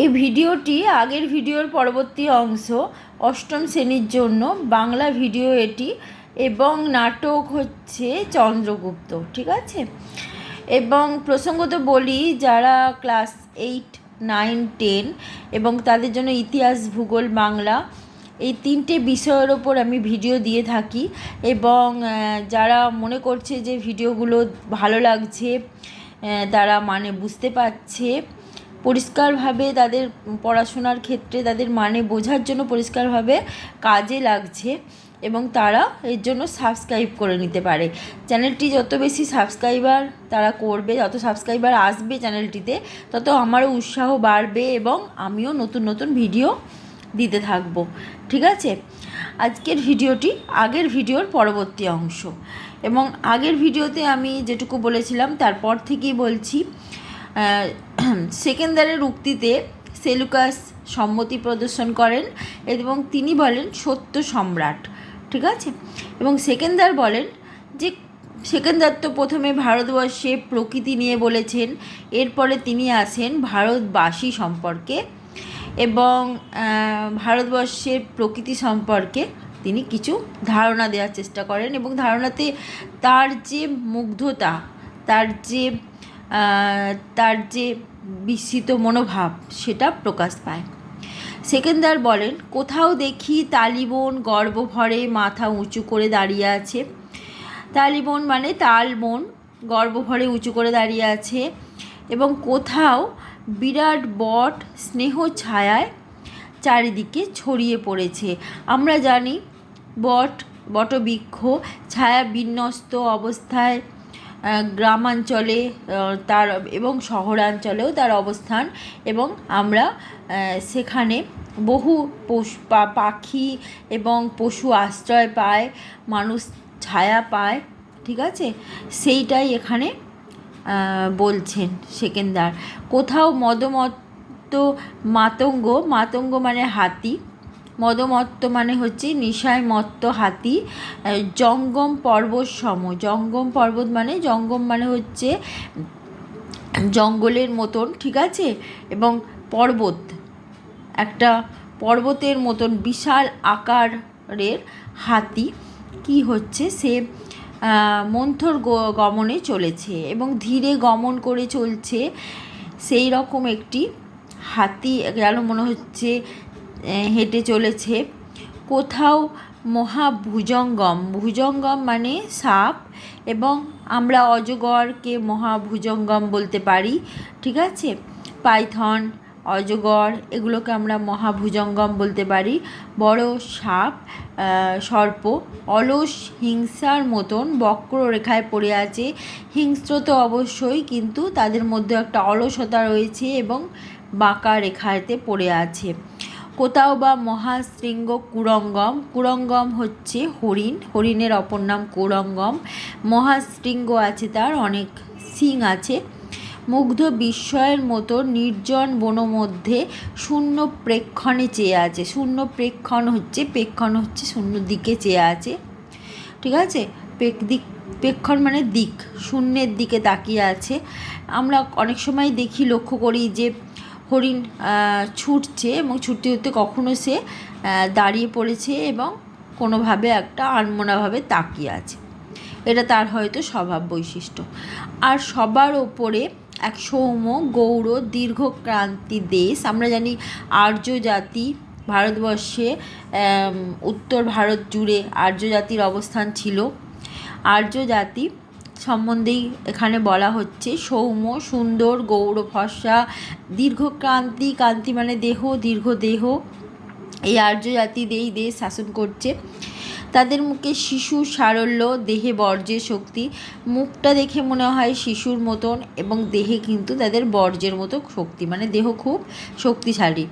এই ভিডিওটি আগের ভিডিওর পরবর্তী অংশ। অষ্টম শ্রেণীর জন্য বাংলা ভিডিও এটি, এবং নাটক হচ্ছে চন্দ্রগুপ্ত। ঠিক আছে। এবং প্রসঙ্গত বলি, যারা ক্লাস 8, 9, 10 এবং তাদের জন্য ইতিহাস, ভূগোল, বাংলা এই তিনটে বিষয়ের ওপর আমি ভিডিও দিয়ে থাকি। এবং যারা মনে করছে যে ভিডিওগুলো ভালো লাগছে, তারা মানে বুঝতে পারছে পরিষ্কারভাবে, তাদের পড়াশোনার ক্ষেত্রে তাদের মানে বোঝার জন্য পরিষ্কারভাবে কাজে লাগছে, এবং তারা এর জন্য সাবস্ক্রাইব করে নিতে পারে। চ্যানেলটি যত বেশি সাবস্ক্রাইবার তারা করবে, যত সাবস্ক্রাইবার আসবে চ্যানেলটিতে, তত আমারও উৎসাহ বাড়বে এবং আমিও নতুন নতুন ভিডিও দিতে থাকব। ঠিক আছে। আজকের ভিডিওটি আগের ভিডিওর পরবর্তী অংশ, এবং আগের ভিডিওতে আমি যেটুকু বলেছিলাম তারপর থেকেই বলছি। সেকেন্দারের উক্তিতে সেলুকাস সম্মতি প্রদর্শন করেন এবং তিনি বলেন সত্য সম্রাট। ঠিক আছে। এবং সেকেন্দার বলেন যে সেকেন্দার তো প্রথমে ভারতবর্ষে প্রকৃতি নিয়ে বলেছেন, এরপরে তিনি আসেন ভারতবাসী সম্পর্কে, এবং ভারতবর্ষের প্রকৃতি সম্পর্কে তিনি কিছু ধারণা দেওয়ার চেষ্টা করেন, এবং ধারণাতে তার যে মুগ্ধতা, তার যে বিস্মিত মনোভাব, সেটা প্রকাশ পায়। সেকেন্দার বলেন, কোথাও দেখি তালিবন গর্বভরে মাথা উঁচু করে দাঁড়িয়ে আছে। তালিবন মানে তালবন, গর্বভরে উঁচু করে দাঁড়িয়ে আছে। এবং কোথাও বিরাট বট স্নেহ ছায়ায় চারিদিকে ছড়িয়ে পড়েছে। আমরা জানি বটবৃক্ষ ছায়া বিন্যস্ত অবস্থায় গ্রামাঞ্চলে তার এবং শহরাঞ্চলেও তার অবস্থান, এবং আমরা সেখানে বহু পাখি এবং পশু আশ্রয় পায়, মানুষ ছায়া পায়। ঠিক আছে। সেইটাই এখানে বলছেন সেকেন্দার। কোথাও মদমত্ত মাতঙ্গ মানে হাতি, মদমত্ত মানে হচ্ছে নিশায় মত্ত হাতি, জঙ্গম পর্বত জঙ্গম পর্বত মানে জঙ্গম মানে হচ্ছে জঙ্গলের মতন। ঠিক আছে। এবং পর্বত, একটা পর্বতের মতন বিশাল আকারের হাতি কি হচ্ছে, সে মন্থর গমনে চলেছে এবং ধীরে গমন করে চলছে। সেই রকম একটি হাতি যেন মনে হচ্ছে হেঁটে চলেছে। কোথাও ভুজঙ্গম মানে সাপ, এবং আমরা অজগরকে মহাভুজঙ্গম বলতে পারি। ঠিক আছে। পাইথন, অজগর এগুলোকে আমরা মহাভুজঙ্গম বলতে পারি। বড় সাপ, সর্প অলস হিংসার মতন বক্ররেখায় পড়ে আছে। হিংস্র তো অবশ্যই, কিন্তু তাদের মধ্যে একটা অলসতা রয়েছে এবং বাঁকা রেখাতে পড়ে আছে। কোথাও বা মহাশৃঙ্গ কুরঙ্গম হচ্ছে হরিণের অপর নাম কুরঙ্গম। মহাশৃঙ্গ আছে, তার অনেক শিং আছে। মুগ্ধ বিস্ময়ের মতো নির্জন বন মধ্যে শূন্য প্রেক্ষণে চেয়ে আছে। প্রেক্ষণ হচ্ছে শূন্য দিকে চেয়ে আছে। ঠিক আছে। প্রেক্ষণ মানে দিক, শূন্যের দিকে তাকিয়ে আছে। আমরা অনেক সময় দেখি, লক্ষ্য করি যে হরিণ ছুটছে, এবং ছুটতে ছুটতে কখনো সে দাঁড়িয়ে পড়েছে এবং কোনোভাবে একটা আনমনাভাবে তাকিয়ে আছে। এটা তার হয়তো স্বভাব বৈশিষ্ট্য। আর সবার ওপরে এক সৌম্য গৌর দীর্ঘক্রান্তি দেশ। আমরা জানি আর্য জাতি ভারতবর্ষে, উত্তর ভারত জুড়ে আর্য জাতির অবস্থান ছিল। আর্য জাতি সম্বন্ধেই এখানে বলা হচ্ছে। সৌম্য, সুন্দর, গৌর, ফর্সা, দীর্ঘক্রান্তি, কান্তি মানে দেহ, দীর্ঘ দেহ। এই আর্য জাতি এই দেশ শাসন করছে। তাদের মুখে শিশুর সারল্য, দেহে বর্জ্যের শক্তি। মুখটা দেখে মনে হয় শিশুর মতন, এবং দেহে কিন্তু তাদের বর্জ্যের মতো শক্তি, মানে দেহ খুব শক্তিশালী।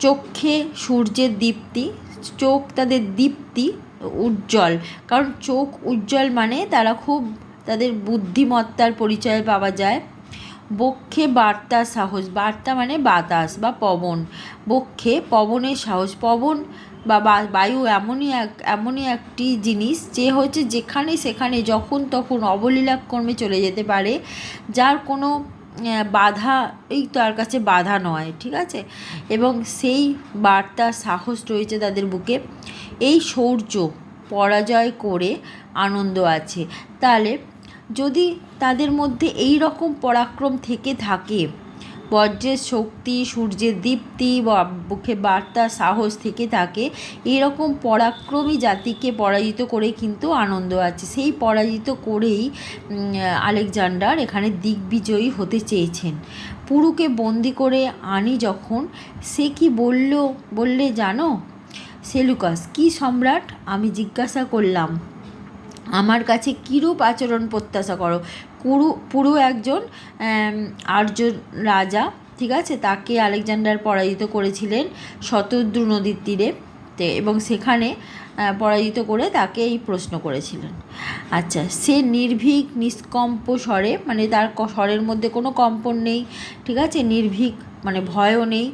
চোখে সূর্যের দীপ্তি, চোখ তাদের দীপ্তি উজ্জ্বল, কারণ চোখ উজ্জ্বল মানে তারা খুব, তাদের বুদ্ধিমত্তার পরিচয় পাওয়া যায়। বক্ষে বার্তা সাহস, বার্তা মানে বাতাস বা পবন, বক্ষে পবনের সাহস। পবন বা বায়ু এমনই একটি জিনিস যে হচ্ছে যেখানে সেখানে যখন তখন অবলীলাক্রমে চলে যেতে পারে, যার কোনো বাধা, এই তার কাছে বাধা নয়, ঠিক আছে। এবং সেই বার্তার সাহস রয়েছে তাদের বুকে। এই শৌর্য পরাজয় করে আনন্দ আছে। তাহলে যদি তাদের মধ্যে এই রকম পরাক্রম থেকে থাকে, বজ্রের শক্তি, সূর্যের দীপ্তি, বুকে বার্তা, সাহস থেকে থাকে, এরকম পরাক্রমী জাতিকে পরাজিত করে কিন্তু আনন্দ আছে। সেই পরাজিত করেই আলেকজান্ডার এখানে দিগ্বিজয়ী হতে চেয়েছেন। পুরুকে বন্দি করে আনি যখন, সে কি বললে জানো? সেলুকাস: কি সম্রাট? আমি জিজ্ঞাসা করলাম, আমার কাছে কীরূপ আচরণ প্রত্যাশা করো? পুরু একজন আর্য রাজা, ঠিক আছে, তাকে আলেকজান্ডার পরাজিত করেছিলেন শতদ্রু নদীর তীরে, এবং সেখানে পরাজিত করে তাকে এই প্রশ্ন করেছিলেন। আচ্ছা, সে নির্ভীক নিষ্কম্প স্বরে, মানে তার স্বরের মধ্যে কোনো কম্পন নেই, ঠিক আছে, নির্ভীক মানে ভয়ও নেই,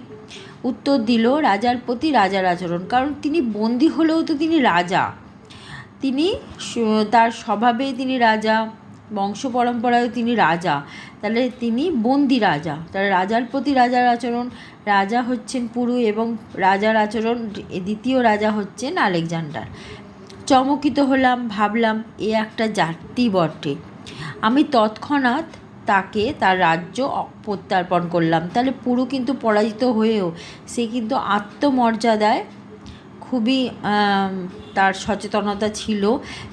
উত্তর দিল, রাজার প্রতি রাজার আচরণ। কারণ তিনি বন্দী হলেও তো তিনি রাজা, তিনি তার স্বভাবে তিনি রাজা, বংশ পরম্পরায় তিনি রাজা, তাহলে তিনি বন্দি রাজা, তাহলে রাজার প্রতি রাজার আচরণ। রাজা হচ্ছেন পুরু এবং রাজার আচরণ, দ্বিতীয় রাজা হচ্ছেন আলেকজান্ডার। চমকিত হলাম, ভাবলাম এ একটা জাতি বটে। আমি তৎক্ষণাৎ তাকে তার রাজ্য প্রত্যার্পণ করলাম। তাহলে পুরু কিন্তু পরাজিত হয়েও সে কিন্তু আত্মমর্যাদায় খুবই তার সচেতনতা ছিল,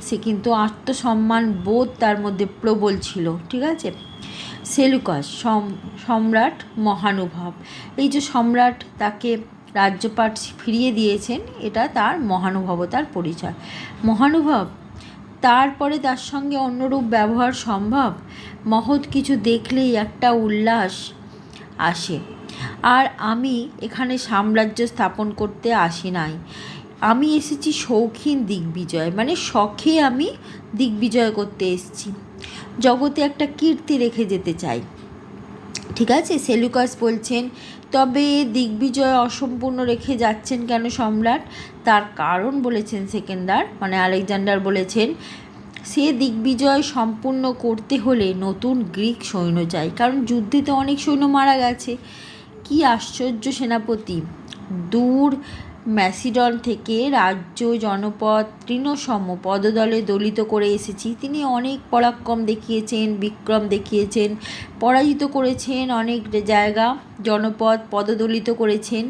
সে কিন্তু আত্মসম্মান বোধ তার মধ্যে প্রবল ছিল, ঠিক আছে। সেলুকাস: সম্রাট মহানুভব। এই যে সম্রাট তাকে রাজ্যপাট ফিরিয়ে দিয়েছেন, এটা তার মহানুভবতার পরিচয়। মহানুভব, তারপরে তার সঙ্গে অন্যরূপ ব্যবহার সম্ভব? মহৎ কিছু দেখলেই একটা উল্লাস আসে। আর আমি এখানে সাম্রাজ্য স্থাপন করতে আসি নাই, আমি এসেছি শৌখিন দিগ্বিজয়, মানে শখে আমি দিগ্বিজয় করতে এসেছি, জগতে একটা কীর্তি রেখে যেতে চাই, ঠিক আছে। সেলুকাস বলছেন, তবে দিগ্বিজয় অসম্পূর্ণ রেখে যাচ্ছেন কেন সম্রাট? তার কারণ বলেছেন সেকেন্দার, মানে আলেকজান্ডার বলেছেন, সে দিগ্বিজয় সম্পূর্ণ করতে হলে নতুন গ্রিক সৈন্য চাই, কারণ যুদ্ধে তো অনেক সৈন্য মারা গেছে। কি আশ্চর্য সেনাপতি! দূর ম্যাসিডন থেকে রাজ্য, জনপদ, তৃণসম পদদলে দলিত করে এসেছি। তিনি অনেক পরাক্রম দেখিয়েছেন, বিক্রম দেখিয়েছেন, পরাজিত করেছেন অনেক জায়গা, জনপদ পদদলিত করেছেন।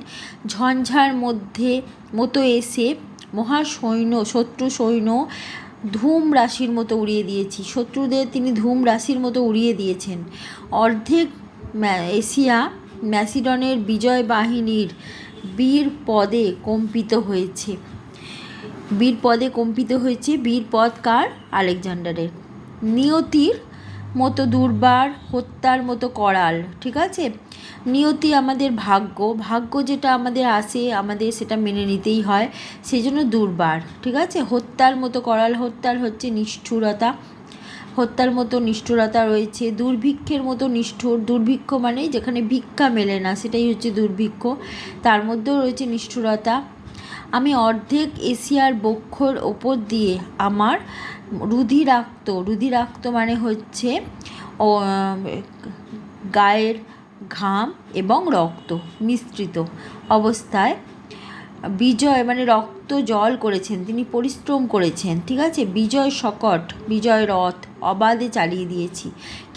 ঝঞ্ঝার মতো এসে মহাসৈন্য, শত্রু সৈন্য ধূম রাশির মতো উড়িয়ে দিয়েছি। শত্রুদের তিনি ধূম রাশির মতো উড়িয়ে দিয়েছেন। অর্ধেক এশিয়া ম্যাসিডনের বিজয় বাহিনীর বীর পদে কম্পিত হয়েছে। বীর পদ কার? আলেকজান্ডারের। নিয়তির মতো দুর্বার, হত্যার মতো করাল, ঠিক আছে। নিয়তি আমাদের ভাগ্য যেটা আমাদের আসে, আমাদের সেটা মেনে নিতেই হয়, সেই জন্য দুর্বার, ঠিক আছে। হত্যার মতো করাল, হত্যার হচ্ছে নিষ্ঠুরতা, হত্যার মতো নিষ্ঠুরতা রয়েছে। দুর্ভিক্ষের মতো নিষ্ঠুর, দুর্ভিক্ষ মানে যেখানে ভিক্ষা মেলে না, সেটাই হচ্ছে দুর্ভিক্ষ, তার মধ্যেও রয়েছে নিষ্ঠুরতা। আমি অর্ধেক এশিয়ার বক্ষর ওপর দিয়ে আমার রুধিরাক্ত মানে হচ্ছে গায়ের ঘাম এবং রক্ত মিশ্রিত অবস্থায় বিজয় মানে রক্ত জল করেছেন, তিনি পরিশ্রম করেছেন, ঠিক আছে। বিজয় রথ অবাধে চালিয়ে দিয়েছি,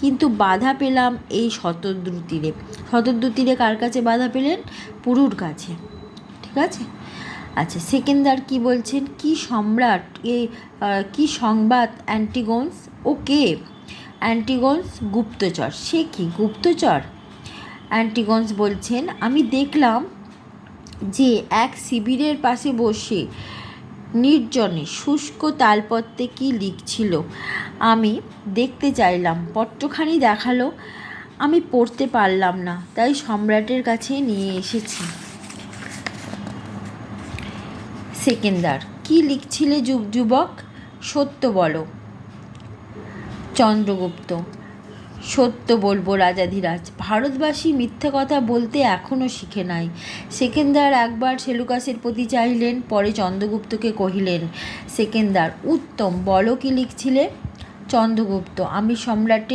কিন্তু বাধা পেলাম এই শতদ্রু তীরে। কার কাছে বাধা পেলেন? পুরুর কাছে, ঠিক আছে। আচ্ছা, সেকেন্দার কি বলছেন? কি সম্রাট, কি সংবাদ অ্যান্টিগোনস? ও কে? অ্যান্টিগোনস গুপ্তচর। সে কি গুপ্তচর? অ্যান্টিগোনস বলছেন, আমি দেখলাম যে এক শিবিরের পাশে বসে নির্জনে শুষ্ক তালপত্রে কি লিখছিল। আমি দেখতে চাইলাম, পত্রখানি দেখালো, আমি পড়তে পারলাম না, তাই সম্রাটের কাছে নিয়ে এসেছি। সেকেন্দার: কি লিখছিলে যুবক? সত্য বলো। চন্দ্রগুপ্ত: সত্য বলবো রাজাধিরাজ, ভারতবাসী মিথ্যে কথা বলতে এখনও শিখে নাই। সেকেন্দার একবার সেলুকাসের প্রতি চাইলেন, পরে চন্দ্রগুপ্তকে কহিলেন। সেকেন্দার: উত্তম, বলো কি লিখছিলে? চন্দ্রগুপ্ত: আমি সম্রাটের